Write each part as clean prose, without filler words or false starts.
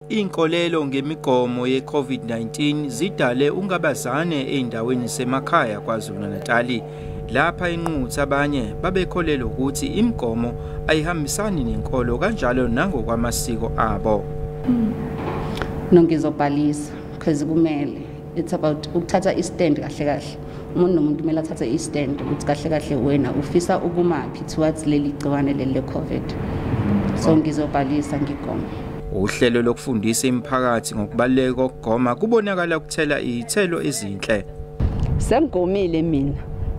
Inkolelo ngemigomo yeCOVID-19 zidale ungabazane eindaweni ezisemakhaya Kwazulu Natal. Lapha inquthu abanye babekholelwa ukuthi imigomo ayihambisani nenkolo kanjalo nangokwamasiko abo. Ngizobhalisa because kumele it's about ukuthatha istand kahle kahle. Umuntu nomuntu kumele athathe istand ukuthi kahle kahle wena ufisa ukumaphi towards leli gciwane le COVID. So ngizobhalisa ngigoma. Uhlelo lokufundisa imiphakathi ngokubaleka kokugoma kubonakala ukuthela izithelo ezinhle. Sengomile mina.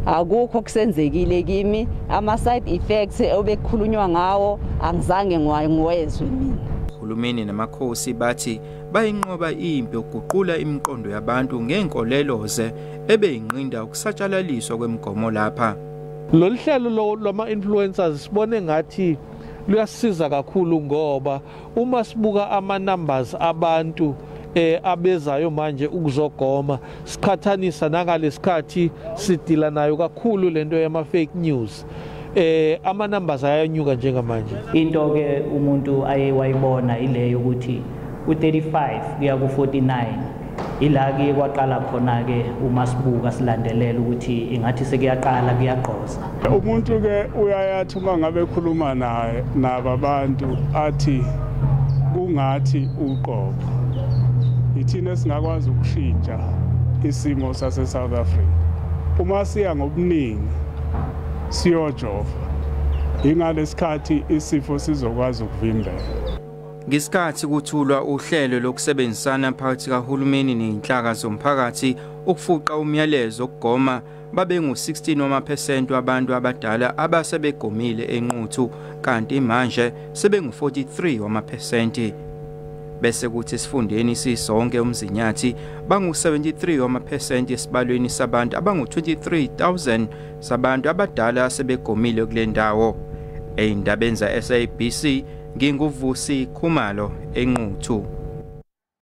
Akukho kusenzekile kimi, ama side effects obekukhulunywa ngawo angizange ngiwezwe mina. Uhulumeni namakhosi bathi bayinqoba impi yokuguqula imiqondo yabantu ngenkoleloze ebeyinqinda ukusatshalaliswa kwemigomo lapha. Lolu hlelo lama influencers sibone ngathi luyasiza kakhulu ngoba uma sibuka ama numbers abantu abezayo manje ukuzogoma sikhathanisa nangalesikhathi sidila nayo kakhulu lento yama fake news ama numbers ayanyuka njengamanje. Into ke umuntu ayewayibona ileyo ukuthi u35 kuya ku49 ila ke kwaqala khona ke uma sibuka silandelela ukuthi ingathi sekuyaqala kuyagqoza. Umuntu ke uyayathi uma ngabe ekhuluma naye nababantu athi kungathi uqobo. Ithina singakwazi ukushintsha isimo sase South Africa. Uma siya ngobuningi siyojova ingalesikhathi isifo sizokwazi ukuvimbela. Ngesikhathi kuthulwa uhlelo lokusebenzisana phakathi kahulumeni nezinhlaka zomphakathi ukufuqa umyalezo okugoma babengu-16% wabantu abadala abasebegomile enquthu kanti manje sebengu-43%. Bese kuthi sifundeni sisonke umzinyathi bangu-73% esibalweni sabantu abangu-23,000 sabantu abadala sebegomile kule ndawo. Ezindabeni za SABC nginguvusi Khumalo enquthu.